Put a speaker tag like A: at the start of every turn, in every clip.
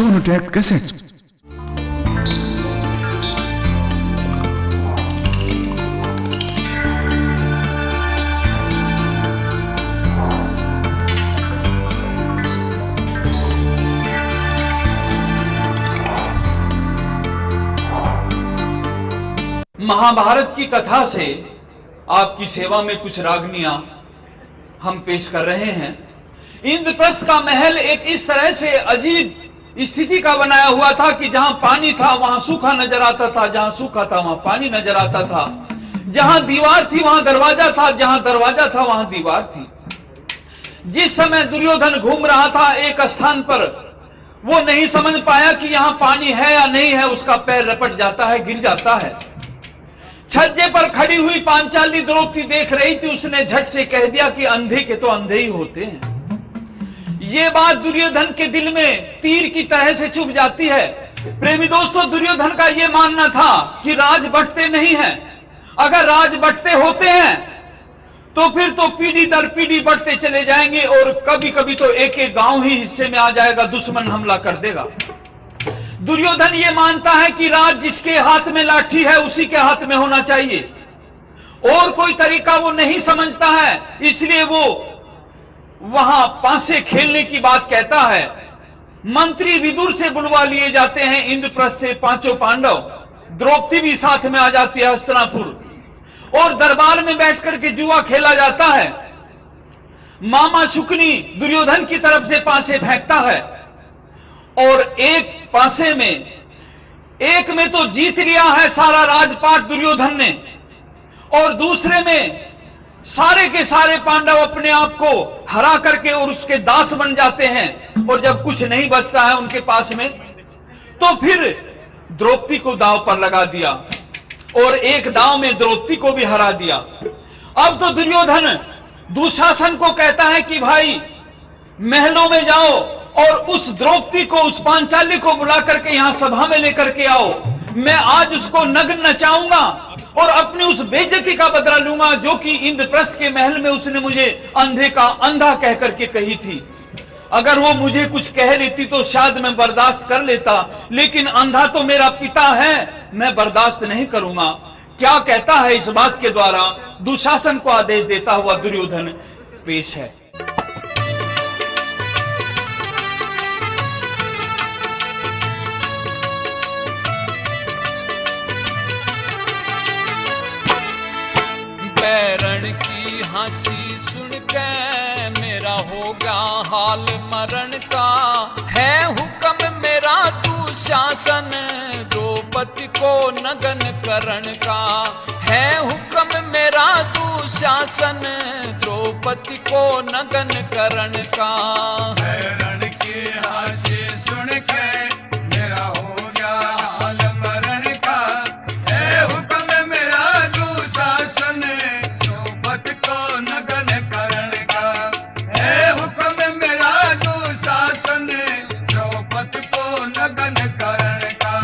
A: Sonotech cassettes.
B: Mahabharat की कथा से आपकी सेवा में कुछ रागनियां हम पेश कर रहे हैं। इंद्रप्रस्थ का महल एक इस तरह से अजीब स्थिति का बनाया हुआ था कि जहां पानी था वहां सूखा नजर आता था, जहां सूखा था वहां पानी नजर आता था, जहां दीवार थी वहां दरवाजा था, जहां दरवाजा था वहां दीवार थी। जिस समय दुर्योधन घूम रहा था एक स्थान पर, वो नहीं समझ पाया कि यहां पानी है या नहीं है। उसका पैर रपट जाता है, गिर जाता है। छज्जे पर खड़ी हुई पांचाली द्रौपदी देख रही थी। उसने झट से कह दिया कि अंधे के तो अंधे ही होते हैं। ये बात दुर्योधन के दिल में तीर की तरह से चुभ जाती है। प्रेमी दोस्तों, दुर्योधन का यह मानना था कि राज बंटते नहीं हैं। अगर राज बंटते होते हैं तो फिर तो पीढ़ी दर पीढ़ी बढ़ते चले जाएंगे और कभी कभी तो एक एक गांव ही हिस्से में आ जाएगा, दुश्मन हमला कर देगा। दुर्योधन ये मानता है कि राज जिसके हाथ में लाठी है उसी के हाथ में होना चाहिए, और कोई तरीका वो नहीं समझता है। इसलिए वो वहां पासे खेलने की बात कहता है। मंत्री विदुर से बुलवा लिए जाते हैं इंद्रप्रस्थ से पांचों पांडव। द्रौपदी भी साथ में आ जाती है हस्तिनापुर, और दरबार में बैठकर के जुआ खेला जाता है। मामा शुकनी दुर्योधन की तरफ से पासे फेंकता है, और एक पासे में एक में तो जीत लिया है सारा राजपाट दुर्योधन ने, और दूसरे में सारे के सारे पांडव अपने आप को हरा करके और उसके दास बन जाते हैं। और जब कुछ नहीं बचता है उनके पास में, तो फिर द्रौपदी को दांव पर लगा दिया और एक दांव में द्रौपदी को भी हरा दिया। अब तो दुर्योधन दुशासन को कहता है कि भाई महलों में जाओ और उस द्रौपदी को, उस पांचाली को बुला करके यहां सभा में लेकर के आओ। मैं आज उसको नग्न नचाऊंगा और अपनी उस बेइज्जती का बदला लूंगा जो कि इंद्रप्रस्थ के महल में उसने मुझे अंधे का अंधा कह करके कही थी। अगर वो मुझे कुछ कह लेती तो शायद मैं बर्दाश्त कर लेता, लेकिन अंधा तो मेरा पिता है, मैं बर्दाश्त नहीं करूंगा। क्या कहता है इस बात के द्वारा दुशासन को आदेश देता हुआ दुर्योधन पेश है।
C: बैरण की हंसी सुन के मेरा हो गया हाल मरण का। है हुक्म मेरा दुशासन द्रौपदी को नग्न करण का। है हुक्म मेरा दुशासन द्रौपदी को नग्न करण का।
D: बैरण की हंसी सुन के मेरा हो गया हाल मरण का। है हुक्म मेरा दुशासन द्रौपदी को नग्न करण का। है हुक्म मेरा दुशासन द्रौपदी को नग्न करण का।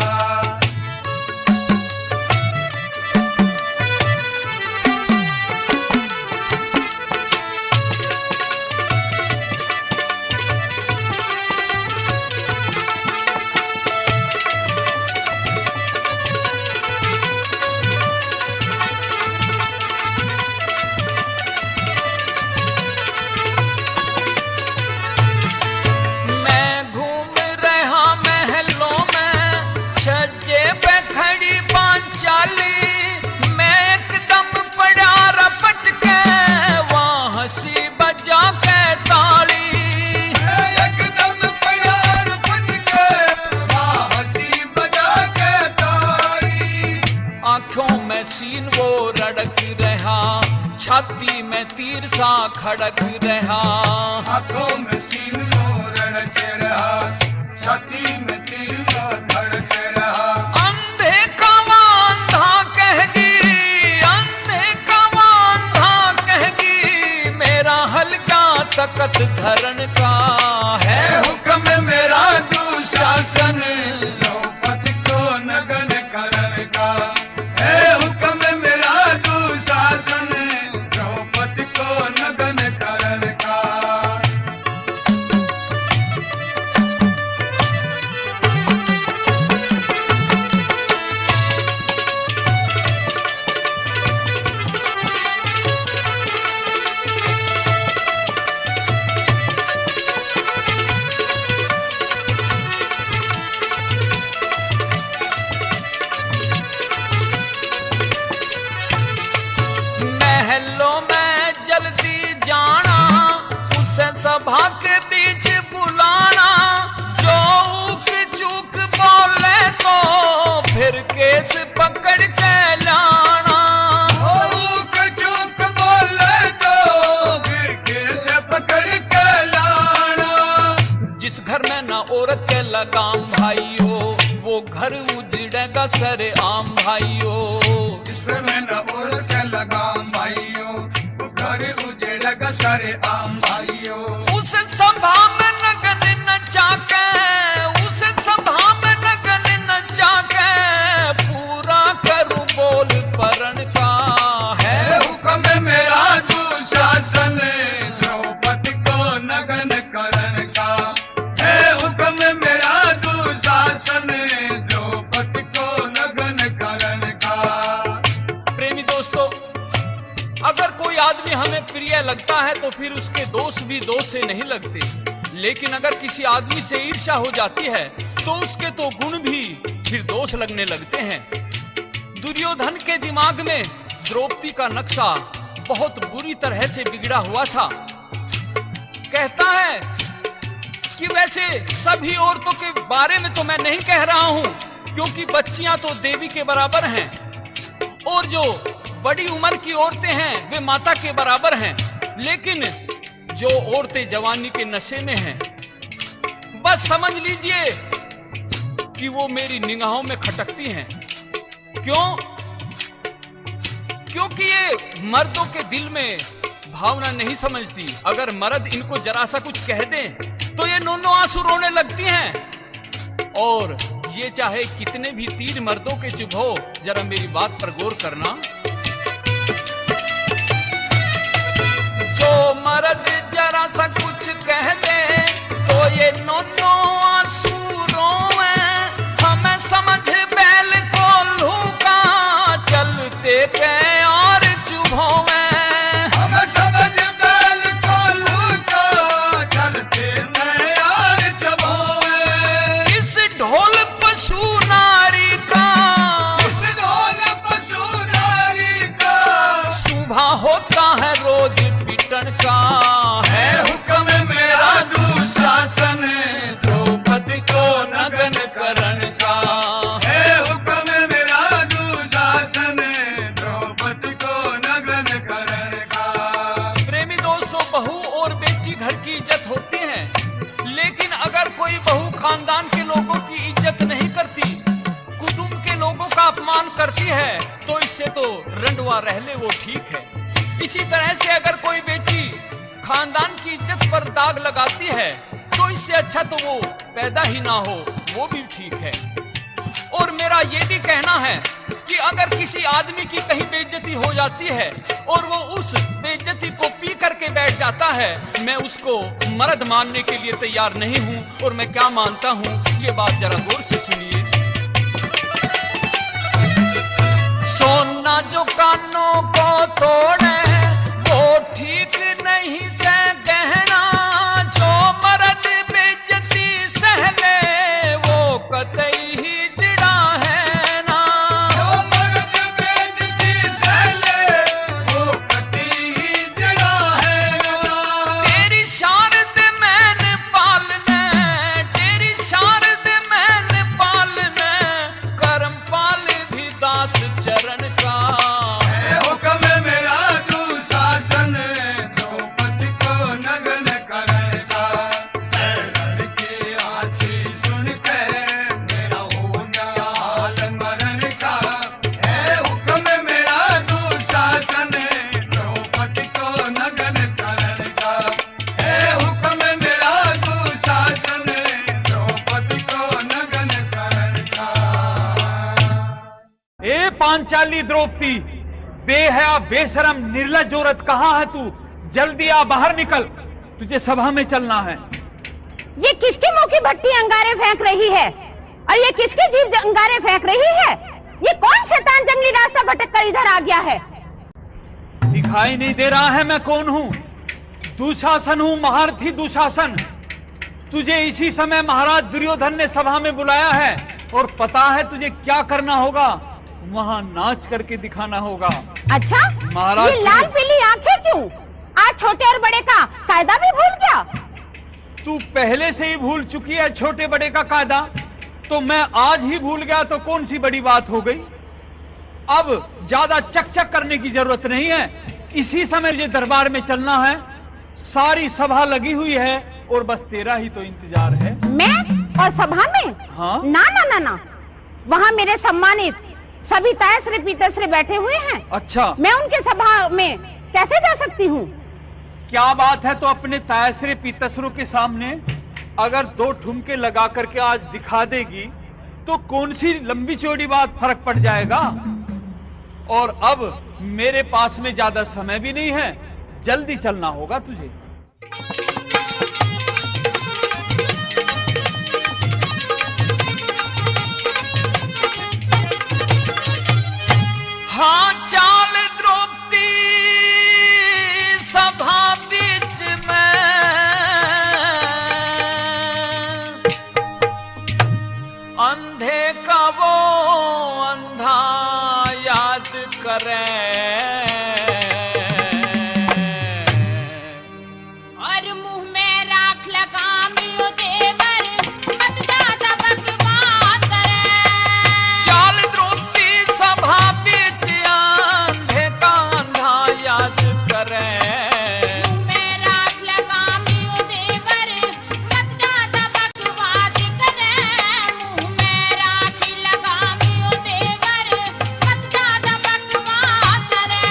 C: सीन वो रड़क रहा, छाती में तीर सा खड़क रहा।
D: आंखों में सीन वो रड़क रहा, छाती में तीर सा खड़क रहा।
C: अंधे का वांधा कहगी, अंधे का वांधा कहगी, मेरा हल्का तकत धरण का। है
D: हुक्म मेरा दुशासन द्रौपदी को नग्न करण का। है हुक्म मेरा दुशासन द्रौपदी को नग्न करण का।
C: केस पकड़ के लाना।
D: चुप बोले तो फिर केस पकड़ के लाना।
C: जिस घर में ना औरत के लगाम भाइयों, वो घर उजड़ेगा सरेआम भाइयों।
D: जिसमें में न औरत के लगाम भाइयों, वो घर उजड़ेगा सरेआम भाइयों।
C: उस सभा में नगन नचा के, उस सभा में नगन नचा के पूरा करूं बोल परण का। है
D: हुक्म मेरा दुशासन द्रौपदी को नगन करण का। है हुक्म मेरा दुशासन द्रौपदी को नगन करण का।
C: प्रेमी दोस्तों, अगर कोई आदमी हमें प्रिय लगता है तो फिर उसके दोष भी दोष से नहीं लगते, लेकिन अगर किसी आदमी से ईर्ष्या हो जाती है तो उसके तो गुण भी फिर दोष लगने लगते हैं। दुर्योधन के दिमाग में द्रौपदी का नक्शा बहुत बुरी तरह से बिगड़ा हुआ था। कहता है कि वैसे सभी औरतों के बारे में तो मैं नहीं कह रहा हूं, क्योंकि बच्चियां तो देवी के बराबर हैं और जो बड़ी उम्र की औरतें हैं वे माता के बराबर हैं, लेकिन जो औरतें जवानी के नशे में हैं, बस समझ लीजिए कि वो मेरी निगाहों में खटकती हैं। क्यों? क्योंकि ये मर्दों के दिल में भावना नहीं समझती। अगर मर्द इनको जरा सा कुछ कह दें तो ये नोनो आंसू रोने लगती हैं। और ये चाहे कितने भी तीर मर्दों के चुभो, जरा मेरी बात पर गौर करना। जो मर्द जरा सा कुछ कह दे तो ये नोनो आंसू रोवे। हमें समझ बैल को लूका चलते के और चुभोवे।
D: हमें समझ बैल को लूका चलते में और चबोवे।
C: इस ढोल पशु नारी का,
D: इस ढोल पशु नारी का
C: सुबह होता है रोज पिटन का। है हुक्म मेरा दुशासन द्रौपदी को नगन करण का।
D: है हुक्म मेरा दुशासन द्रौपदी को नगन करण का।
C: प्रेमी दोस्तों, बहू और बेटी घर की इज्जत होती है, लेकिन अगर कोई बहू खानदान के लोगों की इज्जत नहीं करती, कुटुंब के लोगों का अपमान करती है, तो इससे तो रंडवा रह ले वो ठीक है। इसी तरह से अगर कोई बेटी खानदान की इज्जत पर दाग लगाती है तो इससे अच्छा तो वो पैदा ही ना हो, वो भी ठीक है। और मेरा ये भी कहना है कि अगर किसी आदमी की कहीं बेइज्जती हो जाती है और वो उस बेइज्जती को पी करके बैठ जाता है, मैं उसको मर्द मानने के लिए तैयार नहीं हूं। और मैं क्या मानता हूं, ये बात जरा गौर से सुनिए। सोना जो कानों को तोड़े वो ठीक नहीं से कहना। जो मर्द बेइज्जती सहले वो कतई ही जिड़ा है ना।
D: जो मर्द बेइज्जती सहले वो कतई ही जिड़ा है ना।
C: तेरी शारद मैंने पालने, तेरी शारद मैंने पालने, करम पाल भी दास चरण का।
D: है हुक्म मेरा दुशासन द्रौपदी को नगन करण का। लड़के आशी सुन के मेरा हो गया हाल मरण का। है हुक्म मेरा दुशासन द्रौपदी को नगन करण का। है हुक्म मेरा दुशासन द्रौपदी को नगन करण का।
B: ए पांचाली द्रौपदी, बेहया बेशरम निर्लज्ज औरत, कहां है तू? जल्दी आ, बाहर निकल, तुझे सभा में चलना है।
A: ये किसकी मुंह की भट्टी अंगारे फेंक रही है और ये किसकी जीभ अंगारे फेंक रही है? ये कौन शैतान जंगली रास्ता भटक कर इधर आ गया है?
B: दिखाई नहीं दे रहा है मैं कौन हूं? दुशासन हूं, महारथी दुशासन। तुझे इसी समय महाराज दुर्योधन ने सभा में बुलाया है और पता है तुझे क्या करना होगा? वहां नाच करके दिखाना होगा।
A: अच्छा,
B: महाराज
A: ये लाल पीली आंखें क्यों? आज छोटे और बड़े का कायदा भी भूल गया?
B: तू पहले से ही भूल चुकी है छोटे बड़े का कायदा। तो मैं आज ही भूल गया तो कौन सी बड़ी बात हो गई। अब ज्यादा चकचक करने की जरूरत नहीं है, इसी समय मुझे दरबार में चलना है। सारी सभा लगी हुई है और बस तेरा ही तो इंतजार है।
A: मैं और सभा में?
B: हाँ?
A: ना ना ना ना, वहाँ मेरे सम्मानित सभी तायश्री पीतश्री बैठे हुए हैं।
B: अच्छा,
A: मैं उनके सभा में कैसे जा सकती हूँ?
B: क्या बात है, तो अपने तायश्री पीतश्रों के सामने अगर 2 ठुमके लगा करके आज दिखा देगी तो कौन सी लंबी चौड़ी बात फर्क पड़ जाएगा। और अब मेरे पास में ज्यादा समय भी नहीं है, जल्दी चलना होगा तुझे।
C: हाँ चाल द्रौपदी सभा बीच में, अंधे का वो अंधा याद करे,
A: और मुंह में राख लगामियो देवर मत ज्यादा बकवास करे।
C: चाल द्रौपदी सभा बीच अंधे का अंधा याद करे,
A: मुंह में राख लगामियो देवर मत ज्यादा बकवास करे। मुंह में राख लगामियो देवर मत ज्यादा बकवास करे।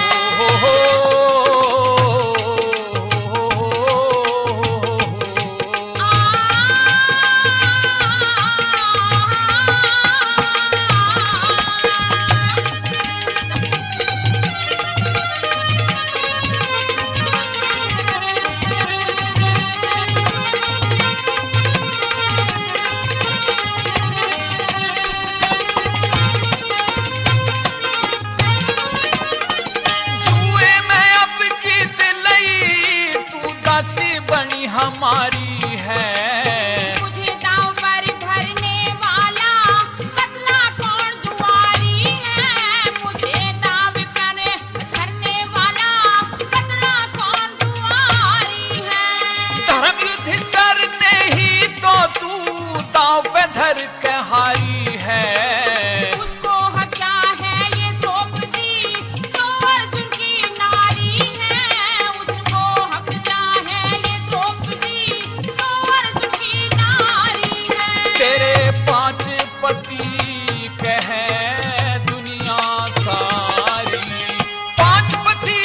C: जुए में अब जीत लई तू दासी बनी हमारी है।
A: मुझे दांव पर धरने वाला बदला कौन जुआरी है। मुझे दांव पर धरने वाला बदला कौन जुआरी है।
C: धर्म युधिष्ठिर ने ही तो तू दांव पे धर के हारी है।
A: उसको हत्या है ये द्रौपदी जो अर्जुन की नारी है। उसको हत्या है ये द्रौपदी जो अर्जुन की नारी है।
C: तेरे 5 पति कहे दुनिया सारी, 5 पति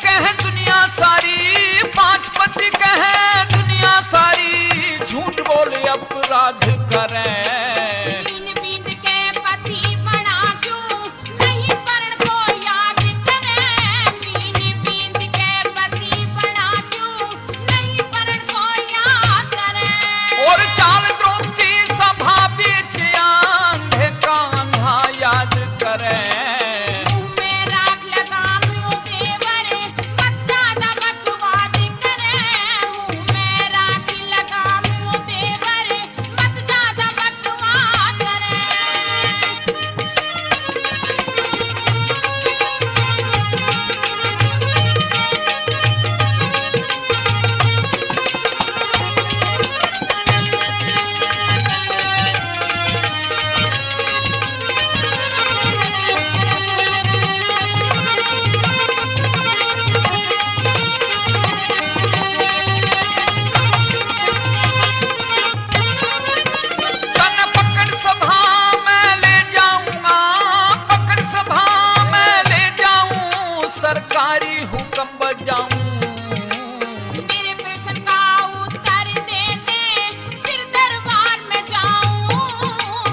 C: कहे दुनिया सारी, 5 पति कहे दुनिया सारी, झूठ बोले अपराध करें।
A: बीन बीन के पति बना क्यों नहीं परण को याद करे। बीन बीन के पति बना क्यों नहीं परण को याद करे।
C: और चाल द्रौपदी सभा बीच अंधे का अंधा याद करें।
A: मुंह में राख लगामियो देवर मत ज्यादा बकवास करे। मुंह में राख लगामियो देवर मत ज्यादा बकवास करे।
C: तन पकड़ सभा में ले जाऊंगा, पकड़ सभा में ले जाऊं, सरकारी हुक्म बजाऊं।
A: मेरे प्रश्न का उत्तर दे दे फिर दरबार में जाऊं।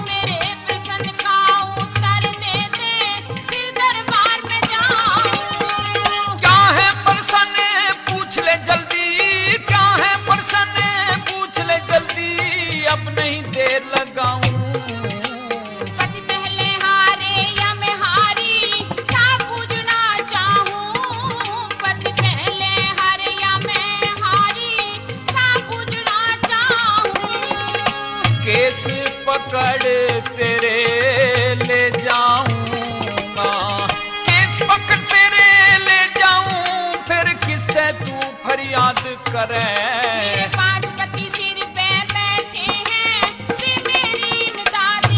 A: मेरे प्रश्न का उत्तर दे दे फिर दरबार में जाऊं।
C: क्या है प्रश्न पूछ ले जल्दी, क्या है प्रश्न पूछ ले जल्दी, अब नहीं देर लगाऊं।
A: पति पहले हारे या मैं हारी सब पूछना चाहूं। पति पहले हारे या मैं हारी सब पूछना चाहूं।
C: केस पकड़ तेरे ले जाऊंगा, केस पकड़ तेरे ले जाऊं, फिर किससे तू फरियाद करे।
A: मेरे 5 पति सिर पे बैठे हैं वे मेरी दादी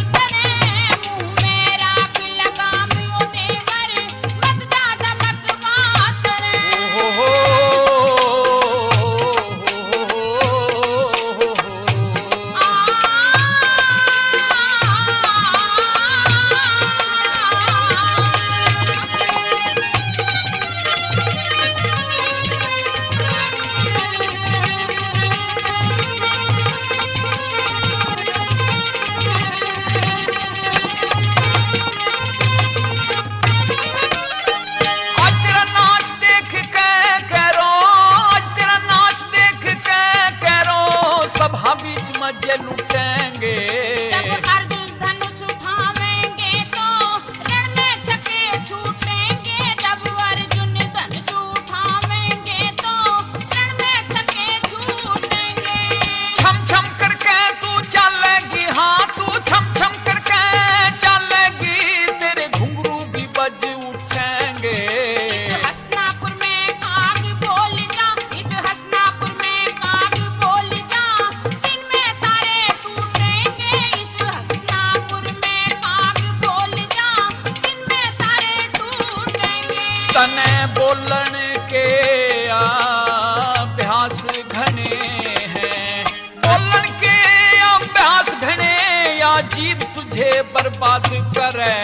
C: तुझे बर्बाद करे।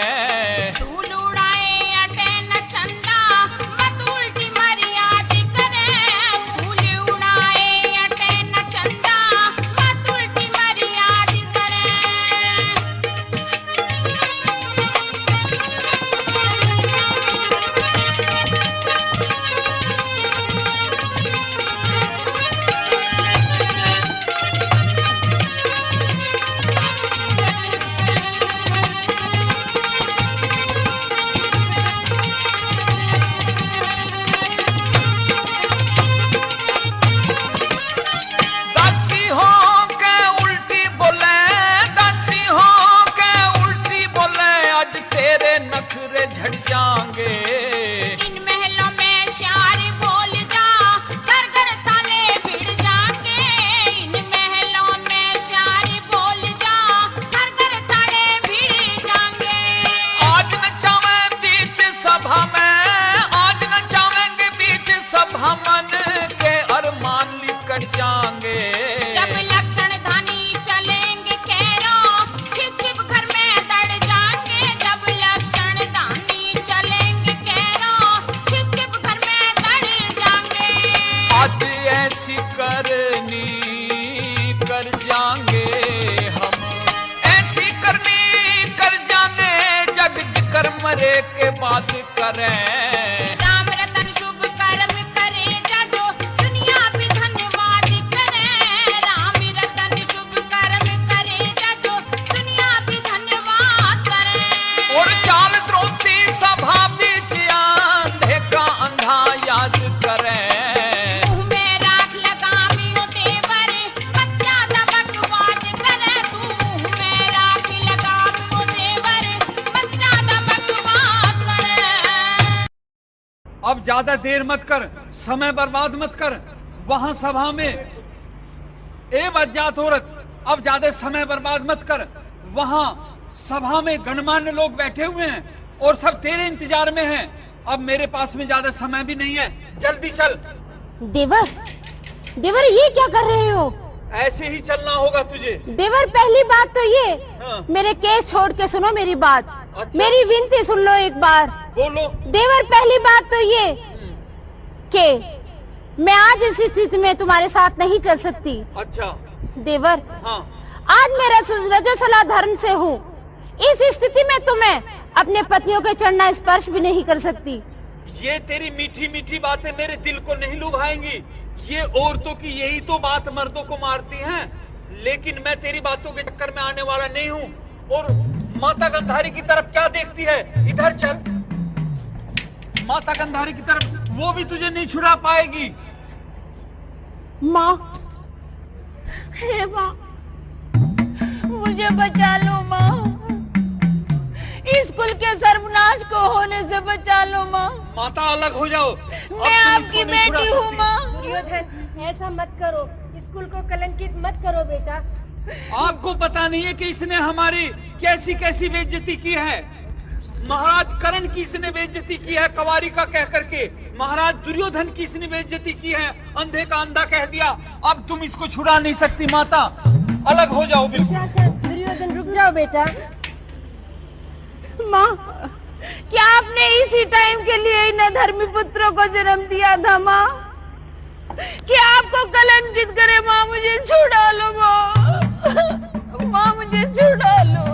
A: धूल उड़ाए अटे न चंदा मत उल्टी मर्याद करे। धूल उड़ाए अटे न चंदा मत उल्टी मर्याद करे।
C: दासी हो के उल्टी बोले, दासी हो के उल्टी बोले, आज तेरे नखरे झड़ जाएंगे।
A: इन महलों में शार बोल जा घर घर ताले भिड़ जाएंगे। इन महलों में शार बोल जा घर घर ताले भिड़ जाएंगे।
C: आज न चावे बीच सभा में, आज न चावेंगे बीच सभा मन के अरमान लिकड़ जाएंगे।
A: जब लक्षण धानी चलेंगे कैरो छिप छिप घर में दड़ जाएंगे। जब लक्षण धानी चलेंगे कैरो छिप छिप घर में दड़ जाएंगे।
C: आज ऐसी करनी कर जाएंगे हम, ऐसी करनी कर जाएंगे जग जिक्र मरे के बाद करें।
A: राम रतन शुभ कर्म करे जाजो दुनिया पे धन्यवाद करे। राम रतन शुभ कर्म करे जाजो दुनिया पे धन्यवाद करे।
C: और चाल द्रोती सभा बीच आंधे का अंधा याद करें।
A: मुंह में राख लगामियो देवर मत ज्यादा बकवास करे। तू मुंह में राख लगामियो देवर मत ज्यादा बकवास करे।
B: अब ज्यादा देर मत कर, समय बर्बाद मत कर। वहां सभा में ए बज्जात औरत, अब ज्यादा समय बर्बाद मत कर। वहां सभा में गणमान्य लोग बैठे हुए हैं और सब तेरे इंतजार में हैं। अब मेरे पास में ज्यादा समय भी नहीं है, जल्दी चल।
E: देवर, देवर ये क्या कर रहे हो?
B: ऐसे ही चलना होगा तुझे।
E: देवर पहली बात तो ये,
B: हाँ।
E: मेरे केस छोड़ के सुनो मेरी बात।
B: अच्छा।
E: मेरी विनती सुन लो एक बार।
B: बोलो।
E: देवर पहली बात तो ये कि मैं आज इस स्थिति में तुम्हारे साथ नहीं चल सकती।
B: अच्छा।
E: देवर,
B: हाँ।
E: आज मेरा रजोसला धर्म से हूँ। इस स्थिति में तुम्हें अपने पतियों के चरणा स्पर्श भी नहीं कर सकती।
B: ये तेरी मीठी मीठी बातें मेरे दिल को नहीं लुभाएंगी। ये औरतों की यही तो बात मर्दों को मारती हैं। लेकिन मैं तेरी बातों के चक्कर में आने वाला नहीं हूँ। और माता गंधारी की तरफ क्या देखती है? इधर चल। माता गंधारी की तरफ, वो भी तुझे नहीं छुड़ा पाएगी।
E: माँ, हे माँ, मुझे बचा लो माँ। इस कुल के सर्वनाश को होने से बचा लो माँ।
B: माता अलग हो जाओ।
E: मैं आपकी बेटी हूँ माँ।
F: दुर्योधन, ऐसा मत करो। स्कूल को कलंकित मत करो बेटा।
B: आपको पता नहीं है कि इसने हमारी कैसी कैसी बेइज्जती की है। महाराज कर्ण की इसने बेइज्जती की है कवारी का कह करके। महाराज दुर्योधन की इसने बेइज्जती की है, अंधे का अंधा कह दिया। अब तुम इसको छुड़ा नहीं सकती माता, अलग हो जाओ बिल्कुल।
F: दुशासन, दुर्योधन रुक जाओ बेटा।
E: माँ, क्या आपने इसी टाइम के लिए इन धर्मी पुत्रों को जन्म दिया था माँ? क्या आपको कलंकित करे माँ? मुझे छुड़ा लो माँ। माँ मुझे छुड़ा लो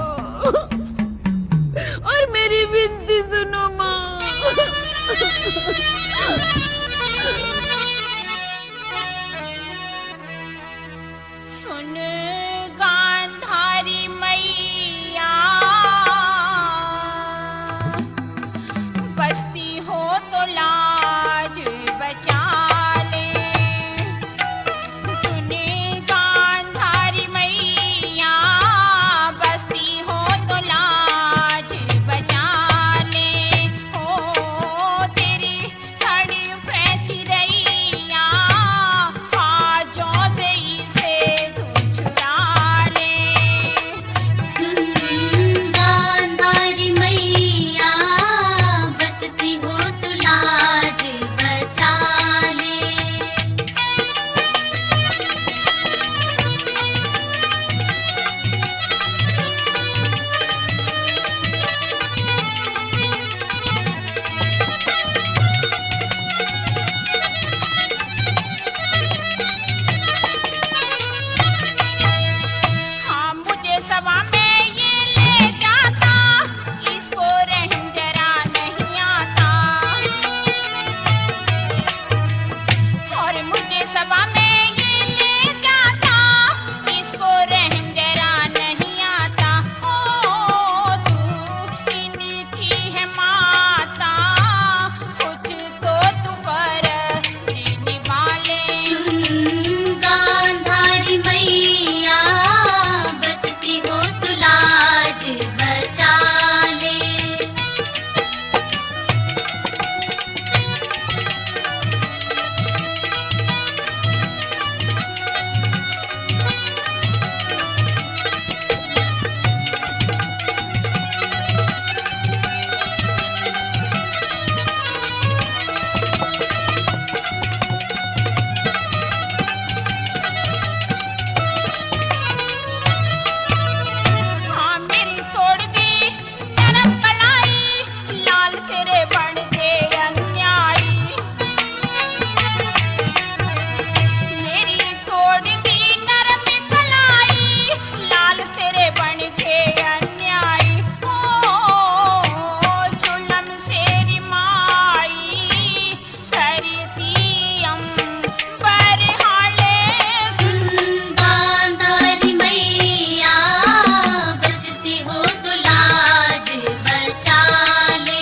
E: और मेरी विनती सुनो माँ।
A: सुन गांधारी मैया, बसती हो तो लाज बचा ले। सुन गांधारी मैया, बसती हो तो लाज बचा ले। ओ तेरी सभा में ये ले जाता, इसको रहम डरा नहीं आता। ओ तू इनकी है माता, कुछ तो तू फर्ज निभा ले।
G: गांधारी मैया बचती हो तो लाज बचा ले।
A: हाँ मेरी तोड़ दी शर्म कलाई, लाल तेरे बन गए अन्यायी। मेरी तोड़ दी नरम कलाई, लाल तेरे बन गए अन्यायी। ओ झुलम सेरी माई, सरती अंबर हाले।
G: गांधारी मैया बचती हो तो लाज बचा ले।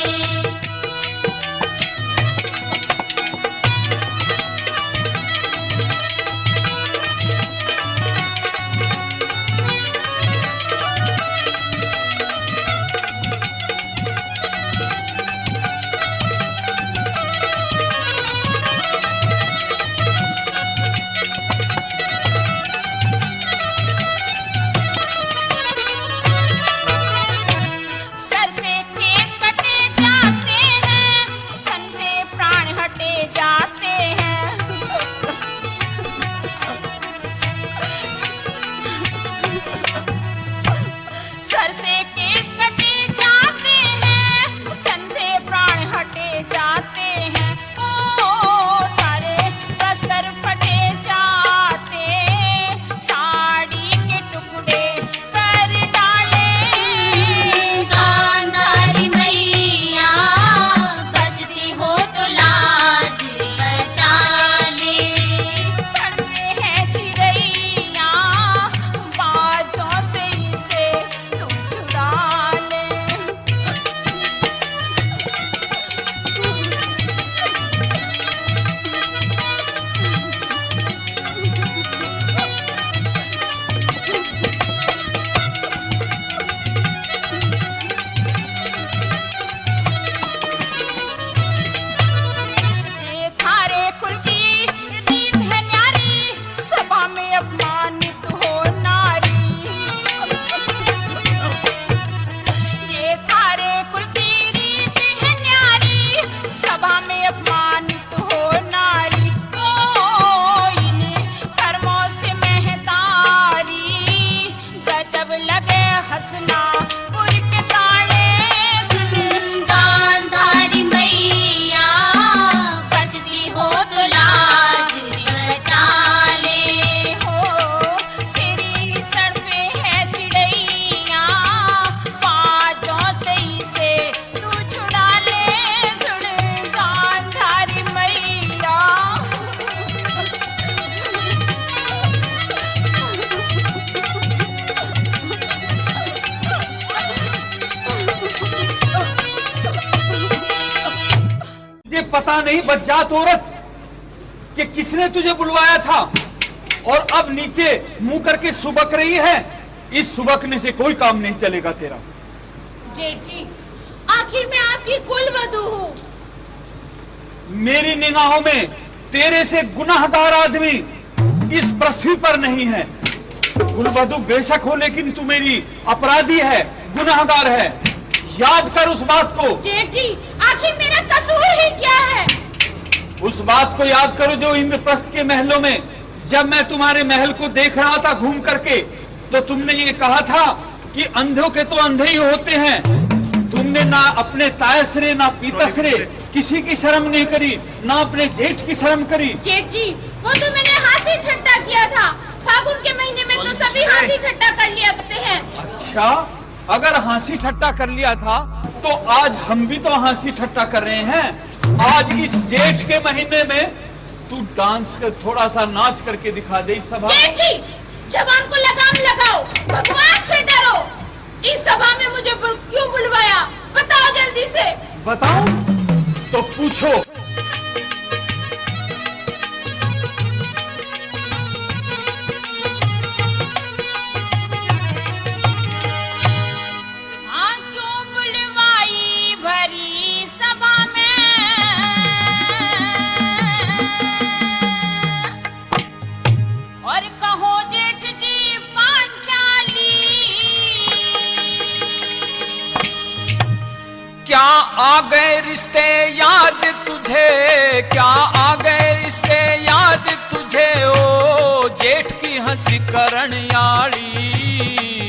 A: सर से केस कटे जाते हैं, तन से प्राण हटे जाते हैं। सर से केस कटे जाते हैं, तन से प्राण हटे जाते हैं। ओ सारे बस्तर फटे जाते, साड़ी के टुकड़े कर डाले।
G: गांधारी मैया बचती हो तो लाज बचा ले।
A: तड़पे हैं चिड़ैया, बाजों से इसे तू छुड़ा ले। ये थारे कुल की रीत है न्यारी, सभा में अपमानित हो नारी। ये थारे कुल की रीत है न्यारी, सभा में अपमानित हो नारी। ओ इन कर्मों से महतारी, गजब लगे हंसना उनके ताले।
G: गांधारी मैया बचती हो तो लाज बचा ले।
A: हो तेरी सर पे है चिड़ैया, बाजों से इसे तू छुड़ा ले। सुन गांधारी मैया।
B: ये पता नहीं बज्जात औरत कि किसने तुझे बुलवाया था और अब नीचे मुंह करके सुबक रही है। इस सुबकने से कोई काम नहीं चलेगा तेरा।
E: जेठ जी, आखिर मैं आपकी कुलवधू हूँ।
B: मेरी निगाहों में तेरे से गुनाहगार आदमी इस पृथ्वी पर नहीं है। कुलवधू बेशक हो, लेकिन तू मेरी अपराधी है, गुनाहगार है। याद कर उस बात को।
E: जेठ जी, आखिर मेरा कसूर ही क्या है?
B: उस बात को याद करो जो इंद्रप्रस्थ के महलों में, जब मैं तुम्हारे महल को देख रहा था घूम करके, तो तुमने ये कहा था कि अंधों के तो अंधे ही होते हैं। तुमने ना अपने तायसरे ना पीतसरे किसी की शर्म नहीं करी, ना अपने जेठ की शर्म करी।
E: जेठ जी, वो तो मैंने हंसी ठट्टा किया था। फागुन के महीने में तो सभी हंसी ठट्टा कर लिया करते हैं।
B: अच्छा, अगर हंसी ठट्टा कर लिया था तो आज हम भी तो हंसी ठट्टा कर रहे हैं। आज इस जेठ के महीने में तू डांस कर, थोड़ा सा नाच करके दिखा दे इस सभा में।
E: जेठ जी, जबान को लगाम लगाओ, भगवान से डरो। इस सभा में मुझे क्यों बुलवाया, बताओ जल्दी से।
B: बताओ तो पूछो।
A: हाँ क्यों बुलवाई भरी सभा में, और कहो जेठ जी पांचाली,
C: क्या आ गए रिश्ते याद तुझे, क्या आ गए रिश्ते याद तुझे, ओ जेठ की हंसी करण याली।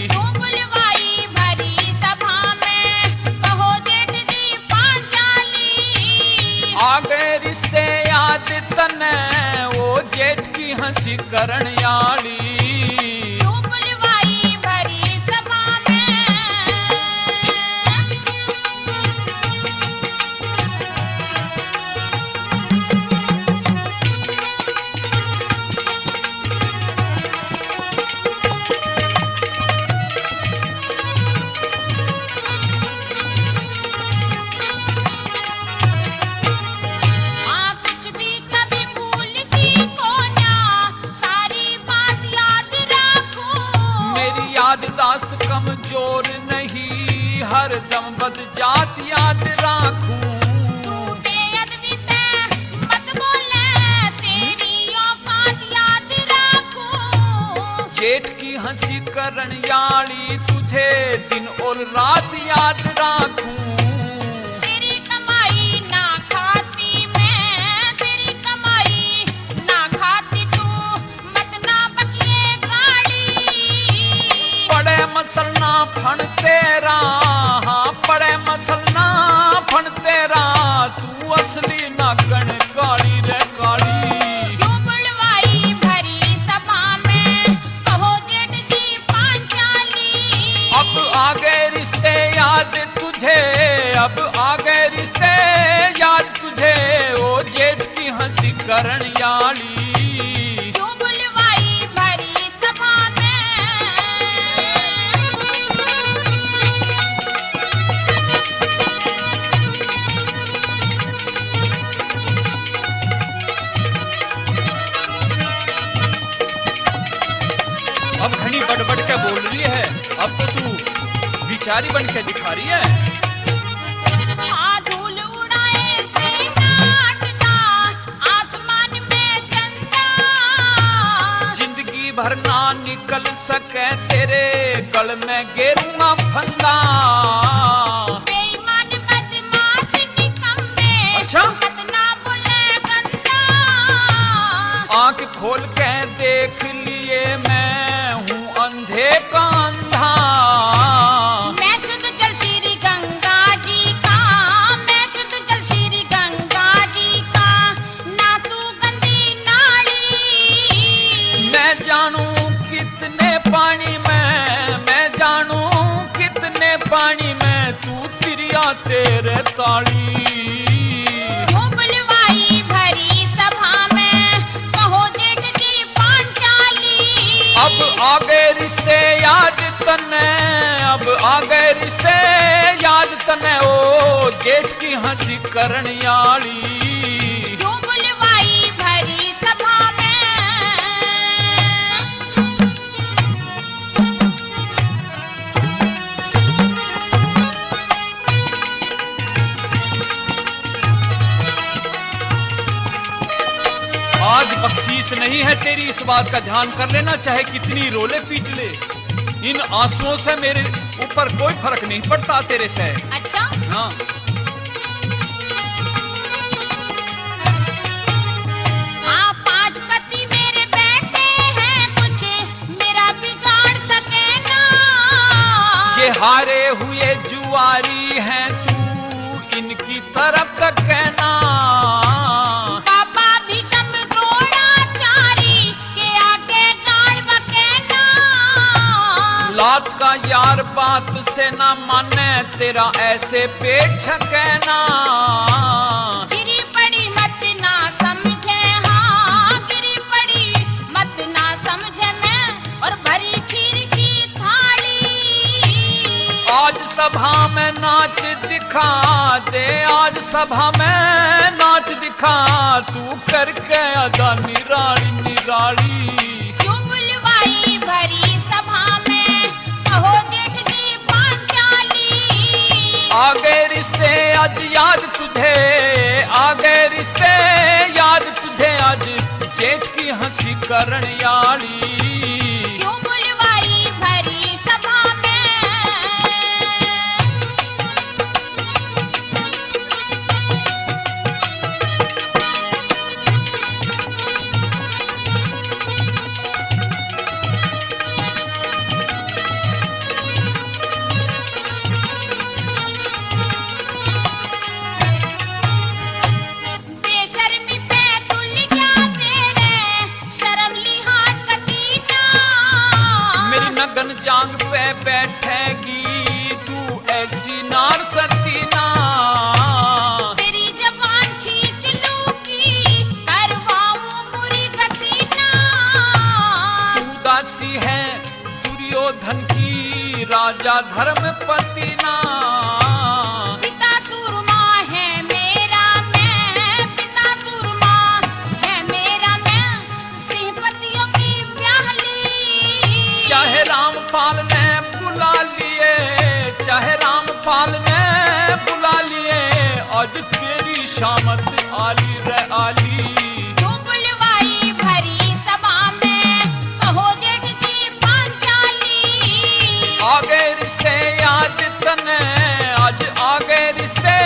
A: क्यों बुलवाई भरी सभा में, कहो जेठ जी पांचाली।
C: आ गए रिश्ते याद तने, ओ जेठ की हंसी करण याली।
A: क्यों बुलवाई भरी सभा में। हाँ कुछ भी कभी भूलती को ना, सारी बात याद रखो।
C: मेरी याददाश्त कमजोर नहीं, हर दम बद जात याद राखूं।
A: बेअदबी मत बोले, तेरी औकात याद रखो।
C: जेठ की हंसी करण याली, तुझे दिन और रात याद राखूं।
A: तेरी कमाई ना खाती मैं, तेरी कमाई ना खाती तू, मत ना बकिए गाड़ी।
C: पड़े मसलना फण तेरा, हाँ पड़े मसलना फण तेरा, तू असली नागण काली रे काली।
A: क्यों बुलवाई भरी सभा में, कहो जेठ जी पांचाली।
C: अब आ गए रिश्ते याद तुझे, अब आ गए रिश्ते याद तुझे, ओ जेठ की हंसी करण याली।
A: क्यों बुलवाई भरी सभा में।
C: अब घनी बड़बड़ के बोल रही है, अब तो तू बिचारी बन के दिखा रही है।
A: हाँ धूल उड़ाए से नाटता, आसमान में चंदा।
C: जिंदगी भर ना निकल सके तेरे गल में गेरूंगा फंदा।
A: बेईमान बदमाश निकम्मे,
C: अच्छा?
A: मत ना बोले गंदा।
C: आंख खोल के देख लिए मैं हूँ अंधे का अंधा।
A: मैं शुद्ध जल श्री गंगा जी का, मैं शुद्ध जल श्री गंगा जी का, ना सुगंधी नाड़ी।
C: मैं जानू कितने पानी में, मैं जानू कितने पानी में, तू तिरिया तेरे ताली।
A: क्यों बुलवाई भरी सभा में, कहो जेठ जी पांचाली।
C: अब आ गए रिश्ते याद तने, अब आ गए रिश्ते याद तने, ओ जेठ की हंसी करण याली।
A: क्यों बुलवाई भरी सभा में।
B: आज बख्शीश नहीं है तेरी, इस बात का ध्यान कर लेना, चाहे कितनी रोले पीट ले। इन आंसुओं से मेरे ऊपर कोई फर्क नहीं पड़ता तेरे से।
A: अच्छा
B: हाँ
A: हाँ, पांच पति मेरे बैठे हैं, कुछ मेरा बिगाड़ सके ना।
C: ये हारे हुए जुआरी हैं, तू इनकी तरफ तक कहना।
A: बाबा भीषम द्रोणाचारी के आगे गाड़ बकेना।
C: लात का यार बात से ना माने, तेरा ऐसे पेट छकेना।
A: गिरी पड़ी मत ना समझे हाँ,
C: सभा में नाच दिखा दे, आज सभा में नाच दिखा, तू करके अदा निराली निराली।
A: क्यों बुलवाई भरी सभा में, कहो जेठ की पांचाली।
C: आ गए रिश्ते आज याद तुझे, आ गए रिश्ते याद तुझे, आज जेठ की हंसी करण याली।
A: क्यों बुलवाई भरी सभा में। बेशर्मी पे तुल क्या तेरे, शर्म लिहाज कटीना।
C: मेरी नगन जांग पे बैठेगी तू ऐसी नार सतीना।
A: तेरी जबान खींच लूंगी, करवाऊं बुरी कटीना।
C: उदासी है दुर्योधन की, राजा धर्मपति ना।
A: पिता सूरमा है मेरा मैं, पिता सूरमा है मेरा मैं, सिंहपतियों की ब्याहली।
C: चाहे रामपाल ने बुला लिए, चाहे रामपाल ने बुला लिए, आज तेरी शामत आली रे आली।
A: क्यों बुलवाई भरी सभा में, कहो जेठ की पांचाली।
C: आ गए रिश्ते याद तने, आज आ गए रिश्ते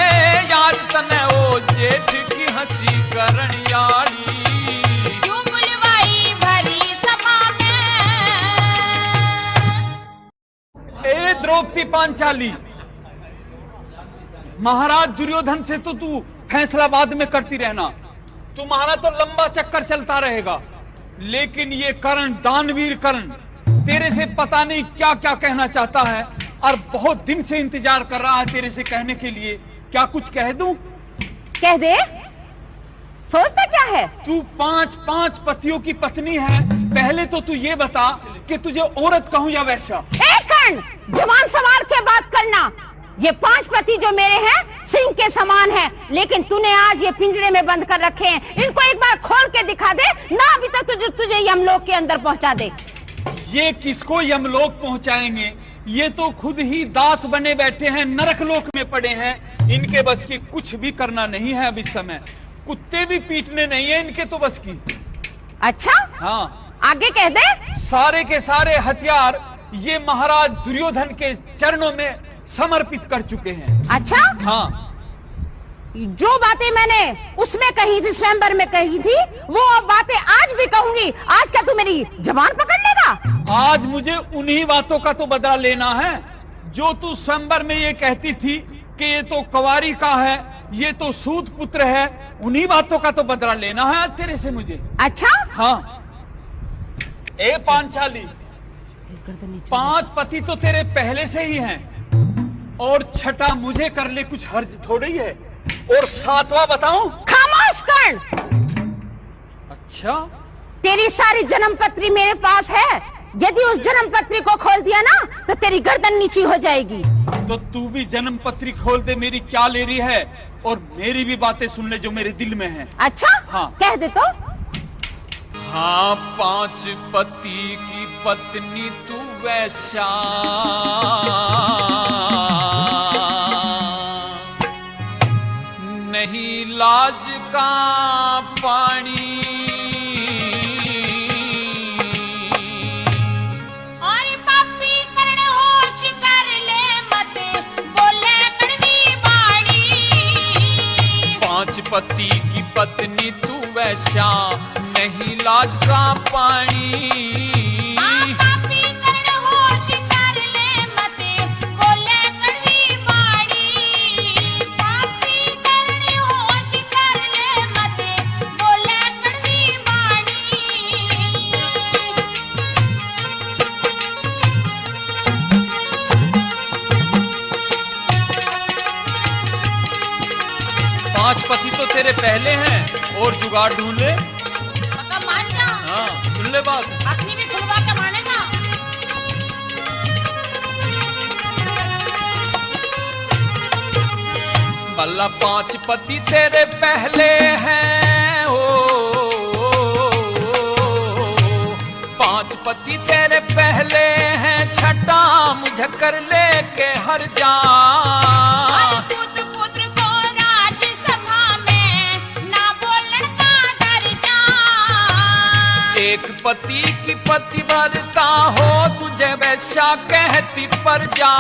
C: याद तने, ओ जेठ की हंसी करण याली।
A: क्यों बुलवाई भरी सभा में।
B: ए द्रौपदी पांचाली, महाराज दुर्योधन से तो तू फैसला बाद में करती रहना, तुम्हारा तो लंबा चक्कर चलता रहेगा, लेकिन ये कर्ण, दानवीर कर्ण तेरे से पता नहीं क्या क्या कहना चाहता है, और बहुत दिन से इंतजार कर रहा है तेरे से कहने के लिए। क्या कुछ कह दूं?
E: कह दे, सोचता क्या है?
B: तू 5 पतियों की पत्नी है, पहले तो तू ये बता कि तुझे औरत कहूं या वैश्या।
E: ए कर्ण, जवान संभाल के बात करना। ये 5 पति जो मेरे हैं सिंह के समान हैं, लेकिन तूने आज ये पिंजरे में बंद कर रखे हैं। इनको एक बार खोल के दिखा दे ना, अभी तक तुझे यमलोक के अंदर पहुंचा दे।
B: ये किसको यमलोक पहुंचाएंगे? ये तो खुद ही दास बने बैठे हैं, नरकलोक में पड़े हैं। इनके बस की कुछ भी करना नहीं है अब इस समय। कुत्ते भी पीटने नहीं है इनके तो बस की।
E: अच्छा,
B: हाँ,
E: आगे कह दे।
B: सारे के सारे हथियार ये महाराज दुर्योधन के चरणों में समर्पित कर चुके हैं।
E: अच्छा,
B: हाँ,
E: जो बातें मैंने उसमें कही थी, स्वयंवर में कही थी, वो बातें आज भी कहूंगी। आज क्या तू मेरी जबान पकड़ लेगा?
B: आज मुझे उन्हीं बातों का तो बदला लेना है जो तू स्वयंवर में ये कहती थी कि ये तो कुंवारी का है, ये तो सूत पुत्र है। उन्हीं बातों का तो बदला लेना है आज तेरे से मुझे।
E: अच्छा,
B: हाँ। ए पांचाली, 5 पति तो तेरे पहले से ही हैं, और छठा मुझे कर ले, कुछ हर्ज थोड़ी है। और 7वां बताऊं?
E: खामोश कर्ण।
B: अच्छा,
E: तेरी सारी जन्म पत्री मेरे पास है। यदि उस जन्म पत्री को खोल दिया ना तो तेरी गर्दन नीची हो जाएगी।
B: तो तू भी जन्म पत्री खोल दे, मेरी क्या ले रही है, और मेरी भी बातें सुन ले जो मेरे दिल में है।
E: अच्छा,
B: हाँ।
E: कह दे तो।
C: हाँ, 5 पति की पत्नी तू वैश्या, नहीं लाज का पानी।
A: और पापी कर्ण होश कर ले, मत बोले कड़वी बाणी।
C: 5 पति की पत्नी तू वैश्या, नहीं लाज का पानी।
A: पापी कर्ण होश कर ले, मत बोले कड़वी बाणी। पापी कर्ण होश कर ले, मत बोले कड़वी बाणी।
C: 5 पति तो तेरे पहले हैं, और जुगाड़ ढूंढ ले।
A: पक्का मान जा,
C: हाँ, सुन ले बात।
A: अपनी भी खुलवा के मानेगा।
C: भला 5 पति तेरे पहले हैं, ओ 5 पति तेरे पहले हैं, छठा मुझे कर लेके हर जा।
A: और सूत पुत्र को राज्यसभा में ना बोलन का दर्जा।
C: एक पति की पतिव्रता हो, तुझे वैसा कहती प्रजा।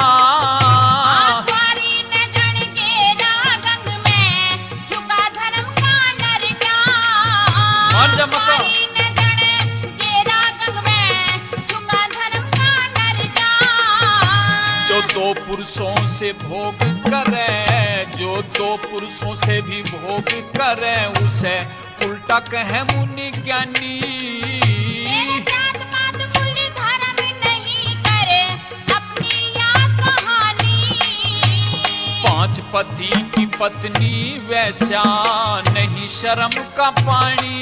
A: आचारी ने जन के रागंग में झुका धर्म का नरजा। आचारी ने जन के रागंग में झुका धर्म का नरजा।
C: जो 2 पुरुषों से भोग करे, जो 2 पुरुषों से भी भोग करे, उसे उल्टा कहे मुनि ज्ञानी।
A: तेरे जात पात कुल धर्म नहीं करे, अपनी याद कहानी।
C: 5 पति की पत्नी वैसा नहीं शर्म का पानी।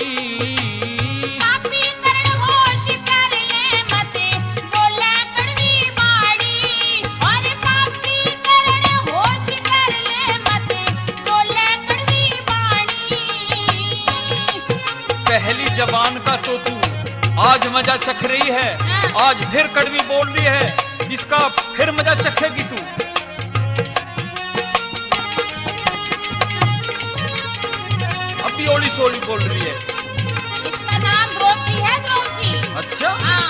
A: पापी करण होश कर ले मते, बोले कड़वी बाड़ी। और पापी करण होश कर ले मते, बोले कड़वी बाड़ी।
C: पहली जबान का तो तू आज मजा चख रही है, आज फिर कड़वी बोल रही है, इसका फिर मजा चखेगी तू। अभी ओली सोली बोल रही है।
A: इसका नाम द्रौपदी है, द्रौपदी।
C: अच्छा,
A: हाँ।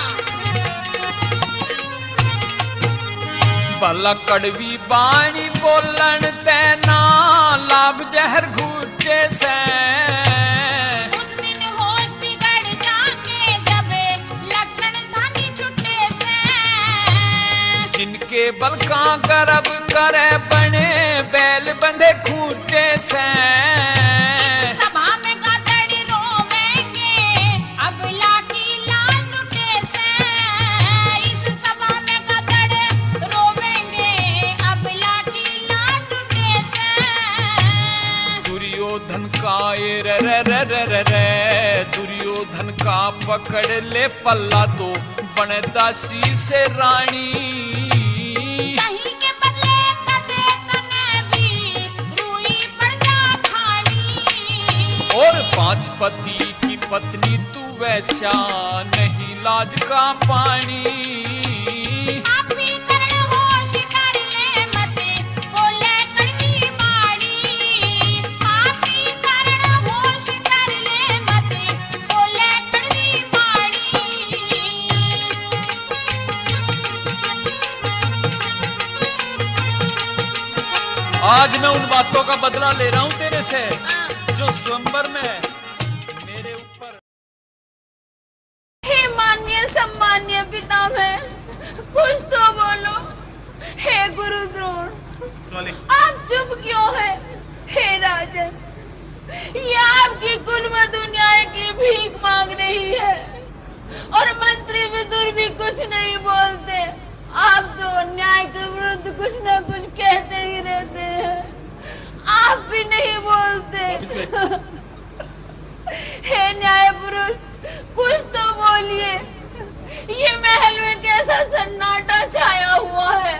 C: भला कड़वी बाणी बोलन तेना लाभ जहर घूटे से।
A: उस दिन होश बिगड़ जाके जब लक्षण धानी छुट्टे से।
C: जिनके बल का गर्भ करे बने बैल बंधे खूटे से।
A: इस सभा में गादड़ी रोवेंगे अब लाठी लाल लुटे से। इस सभा में गादड़ रोवेंगे अब लाठी लाल लुटे से।
C: दुर्योधन का ये रे रे रे रे रे रे, दुर्योधन का पकड़ ले पल्ला तो बने दासी से रानी।
A: कहीं के बदले कदे तने भी रुई पड़ जा खानी।
C: और 5 पति की पत्नी तू वैसा नहीं लाज का पानी।
A: पापी करण होश कर ले मते, बोले कड़वी बाड़ी। पापी करण होश कर ले मते, बोले कड़वी बाड़ी।
C: आज मैं उन बातों का बदला ले रहा हूं तेरे से जो स्वयंवर में मेरे ऊपर।
E: हे माननीय सम्मान्य पितामह, कुछ तो बोलो। हे गुरु द्रोण, आप चुप क्यों हैं? हे राजन, ये आपकी कुलवधु न्याय की भीख मांग रही है और मंत्री विदुर भी कुछ नहीं बोलते। आप तो न्याय के विरुद्ध कुछ न कुछ कहते ही रहते हैं, आप भी नहीं बोलते। हे न्याय पुरुष, कुछ तो बोलिए। ये महल में कैसा सन्नाटा छाया हुआ है।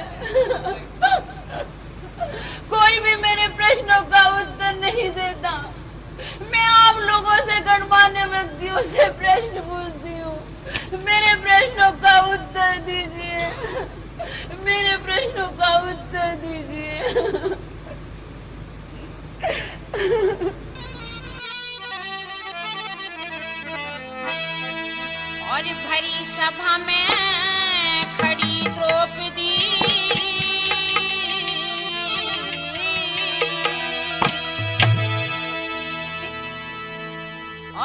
E: कोई भी मेरे प्रश्नों का उत्तर नहीं देता। मैं आप लोगों से गणमान्य व्यक्तियों से प्रश्न पूछती हूँ, मेरे प्रश्नों का उत्तर दीजिए। मेरे प्रश्नों का उत्तर दीजिए।
A: और भरी सभा में खड़ी द्रौपदी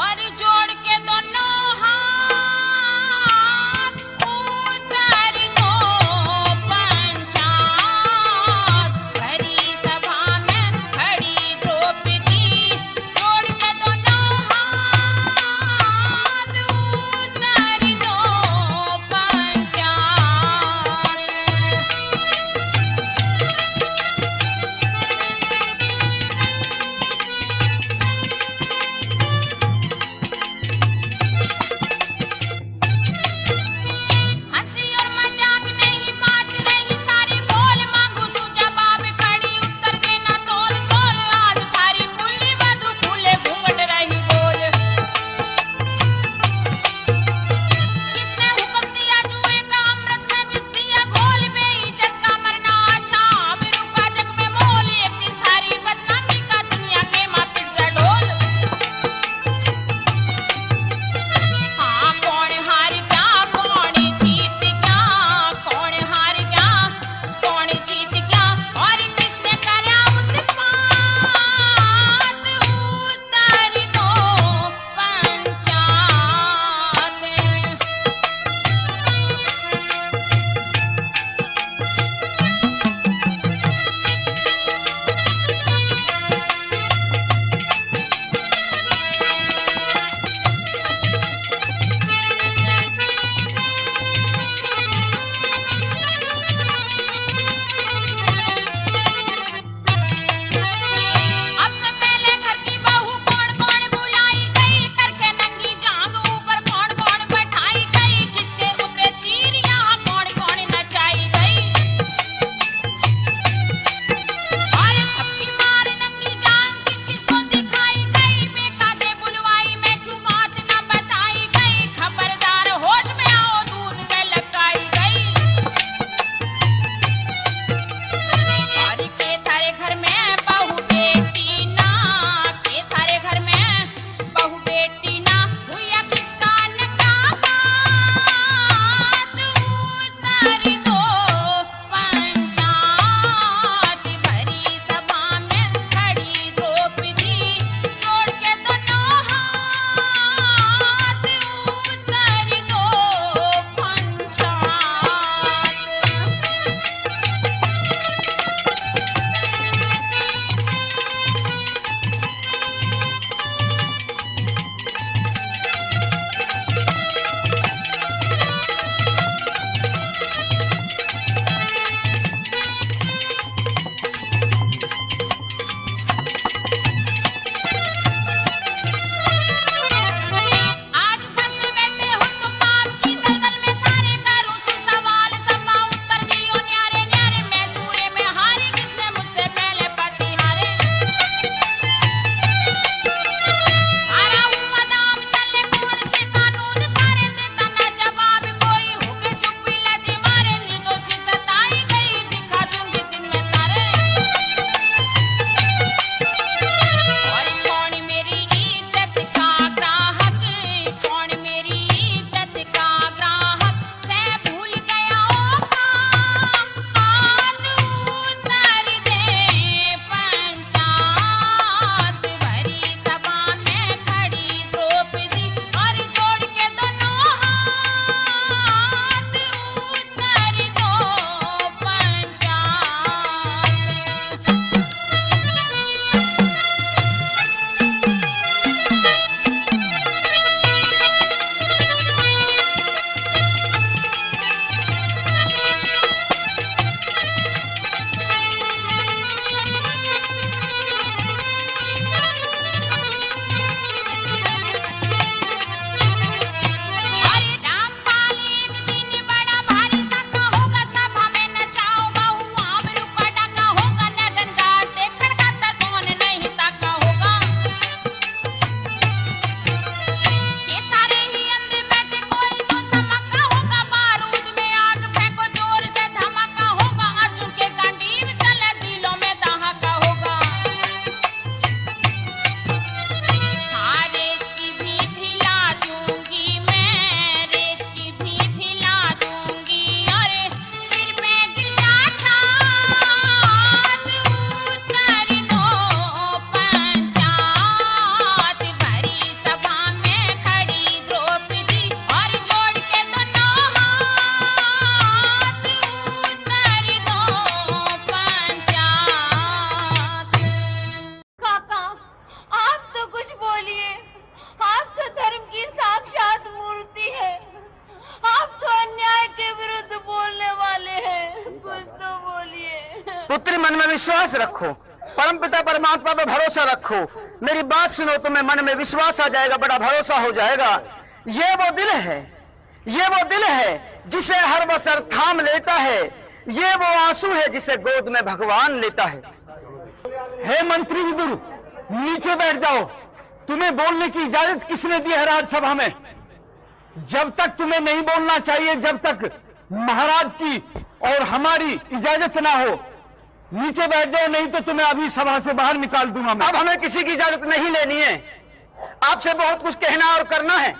A: और जोड़ के दोनों हाथ उतर दो पंचात। भरी सभा में खड़ी द्रौपदी जोड़ के दोनों हाथ उतर दो पंचात। का ग्राहक से भूल गया हाथ उतर दे पंचायत भरी सभा में खड़ी द्रौपदी और जोड़ के दोनों हाथ उतर दो पंचायत। अरे रामपाल एक दिन बड़ा भारी सका होगा सभा में नचाओ बहु आबरू का डाका होगा नगन का देखण का तर कौन नहीं ताका होगा के सारे ही अंदर बैठे कोई तो समका होगा बारूद में आग फेंको जोर से धमाका होगा अर्जुन के गांडीव चले दिलों में दहाका होगा रेत की भी ढिला दूंगी मैं रेत की भी ढिला दूंगी अरे सिर पे गिर जा छात उतर दो पंचायत भरी सभा में खड़ी द्रौपदी और जोड़ के दोनों हाथ उतर दो पंचायत।
E: काका, आप तो कुछ बोलिए। आप तो धर्म की साक्षात मूर्ति है। आप तो अन्याय के विरुद्ध बोलने वाले हैं। कुछ तो बोलिए।
H: पुत्री, मन में विश्वास रखो, परमपिता परमात्मा पर भरोसा रखो। मेरी बात सुनो, तुम्हें मन में विश्वास आ जाएगा, बड़ा भरोसा हो जाएगा। ये वो दिल है जिसे हर बसर थाम लेता है। ये वो आंसू है जिसे गोद में भगवान लेता है। हे मंत्री विदुर, नीचे बैठ जाओ। तुम्हें बोलने की इजाजत किसने दी है राज्यसभा में? जब तक तुम्हें नहीं बोलना चाहिए, जब तक महाराज की और हमारी इजाजत ना हो, नीचे बैठ जाओ, नहीं तो तुम्हें अभी सभा से बाहर निकाल दूंगा मैं। अब हमें किसी की इजाजत नहीं लेनी है। आपसे बहुत कुछ कहना और करना है।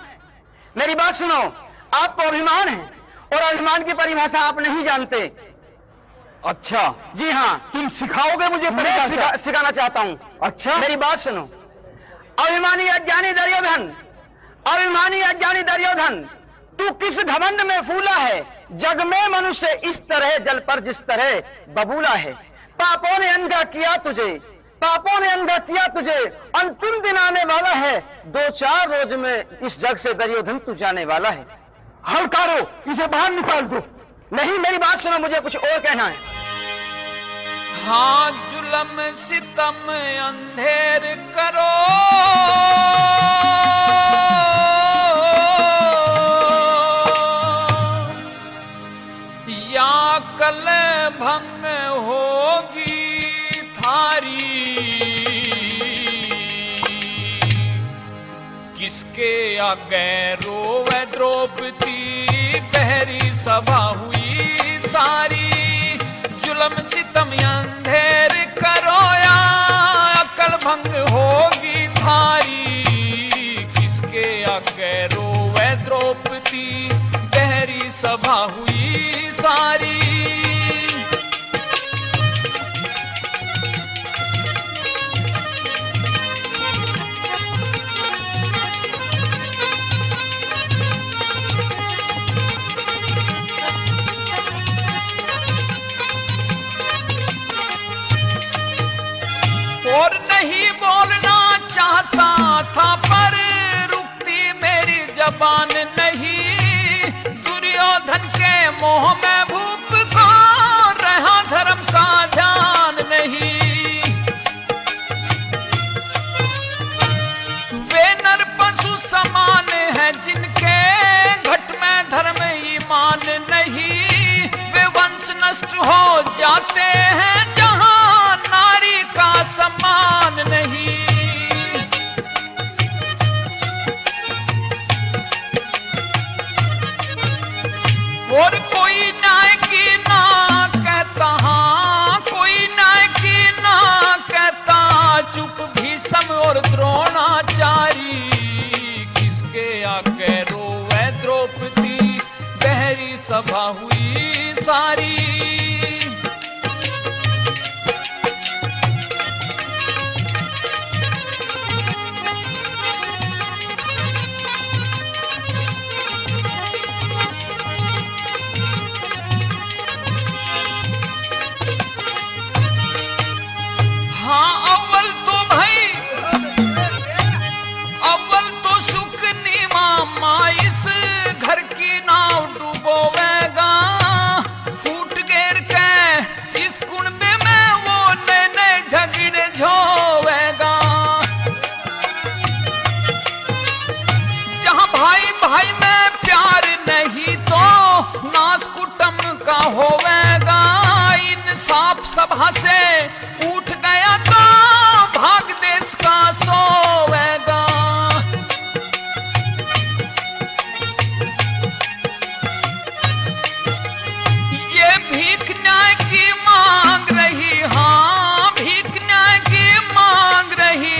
H: मेरी बात सुनो, आपको अभिमान है और अभिमान की परिभाषा आप नहीं जानते।
B: अच्छा,
H: जी हाँ,
B: तुम सिखाओगे मुझे?
H: मैं सिखाना चाहता हूँ।
B: अच्छा,
H: मेरी बात सुनो। अभिमानी अज्ञानी दुर्योधन, तू किस घमंड में फूला है? जग में मनुष्य इस तरह जल पर जिस तरह बबूला है। पापों ने अंधा किया तुझे, अंतिम दिन आने वाला है। 2-4 रोज में इस जग से दुर्योधन तू जाने वाला है।
B: हलकारो, इसे बाहर निकाल दो।
H: नहीं, मेरी बात सुनो, मुझे कुछ और कहना है।
C: हाँ, जुलम सितम अंधेर करो, या कल भंग होगी थारी। किसके आगे रोवे द्रौपदी, बहरी सभा हुई सारी। जुलम सितम अंधेर करो, या अकल भंग होगी थारी। किसके आगे रोवे द्रौपदी, बहरी सभा हुई सारी। और नहीं बोलना चाहता था पर रुकती मेरी जबान नहीं। दुर्योधन के मोह में भूप को रहा धर्म का ध्यान नहीं। वे नर पशु समान है जिनके घट में धर्म ईमान नहीं। वे वंश नष्ट हो जाते हैं जहां नारी का सम्मान नहीं। और कोई न्याय की ना कहता, हाँ कोई न्याय की ना कहता, चुप भीष्म और द्रोणाचारी। किसके आगे रोवे द्रौपदी, द्रौपदी बहरी सभा हुई सारी। हाँ अव्वल तो भाई, अव्वल तो शुक्नी मामा इस घर की नाव डूबोवेगा। फूट गेर के इस कुंबे में वो नए नए झगड़े झोवेगा। जहाँ भाई भाई में प्यार नहीं तो नास कुटुंब का होवेगा। इंसाफ सभा से उठ गया तो भाग देश का सोवेगा। ये भीख न्याय की मांग रही, हाँ भीख न्याय की मांग रही।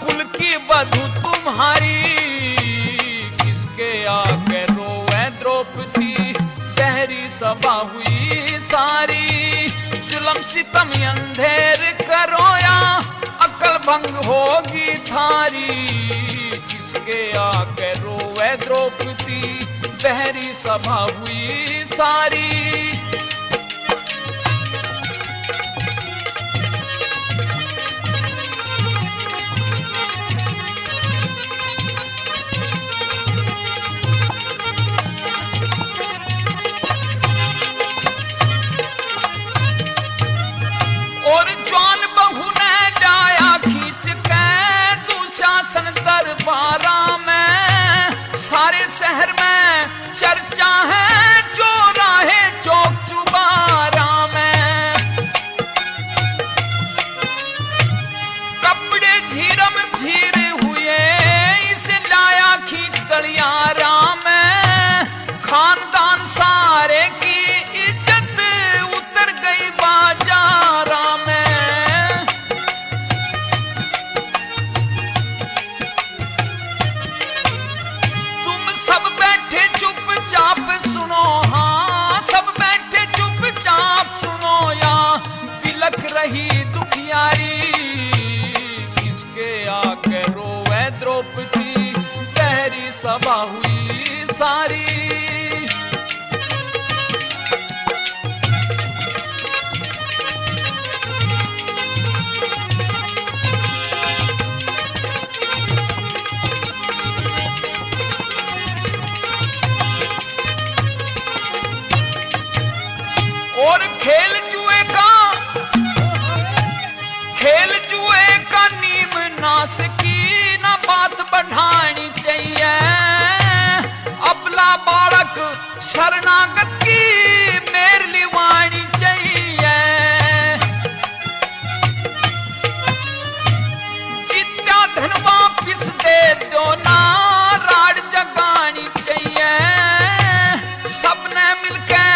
C: कुल की बधू तुम्हारी किसके आगे रोवे द्रौपदी बहरी सभा हुई सारी। जुल्म सितम अंधेर करो या अकल भंग होगी थारी। किसके आगे रोवे द्रौपदी बहरी सभा हुई सारी। और जवान बहू ने जाया खींच के दुशासन दरबारा में। सारे शहर में चर्चा है जो राहे चौक चुबारा में। कपड़े झीरम झीर हुए इसे लाया खींच गलियारा में। खानदान सारे की इज्जत उतर गई बाजारा में। तुम सब बैठे चुपचाप सुनो, हाँ सब बैठे चुपचाप सुनो या बिलख रही दुखियारी। किसके आगे रोवे द्रौपदी बहरी सभा हुई सारी। और खेल जुए का नीम नाश की ना बात बढ़ानी चाहिए। अबला बालक शरणागत की मेर लिवानी चाहिए। जितना धन वापिस दे दो ना राड जगानी चाहिए। सबने मिलकर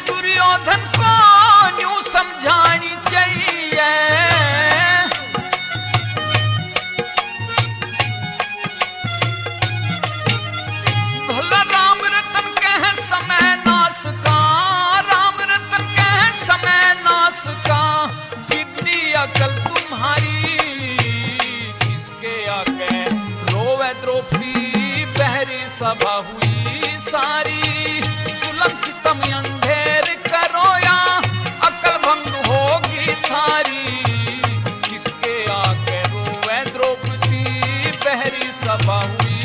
C: दुर्योधन को यूं समझानी चाहिए। भला राम रतन कह समय नाश का, राम रतन कह समय नाश का। जितनी अकल तुम्हारी किसके आगे रोवे द्रौपदी बहरी सभा हुई सारी। जुल्म सितम अंधेर करो या अकल भंग होगी सारी। किसके आगे रोवे द्रौपदी बहरी सभा हुई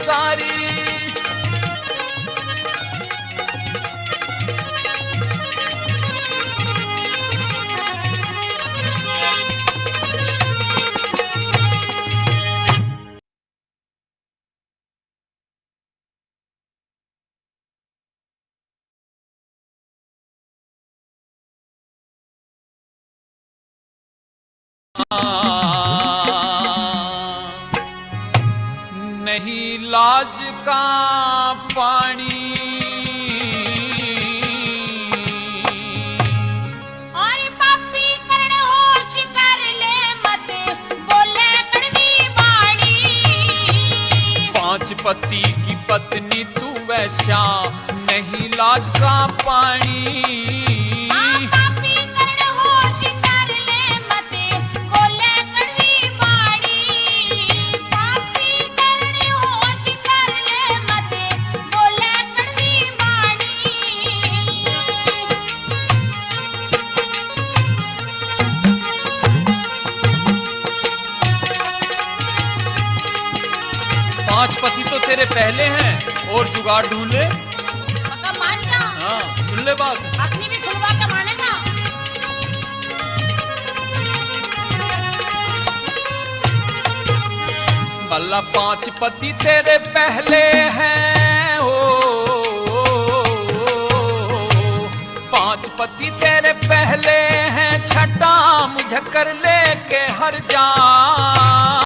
C: सारी। नहीं लाज का पानी
A: और पापी करण होश कर ले मत बोले कड़वी बाणी।
C: 5 पति की पत्नी तू वैश्या नहीं लाज का पानी।
A: पापी कर्ण होश कर ले मते बोले कड़वी बाड़ी। पापी कर्ण होश कर ले मते बोले कड़वी बाड़ी।
C: 5 पति तो तेरे पहले हैं और जुगाड़ ढूंढ ले।
A: पक्का मान जा।
C: हाँ सुन ले बात।
A: अपनी भी खुलवा के मानेगा।
C: भला 5 पति तेरे पहले हैं हो, 5 पति तेरे पहले हैं, छठा मुझे कर ले के हर जा।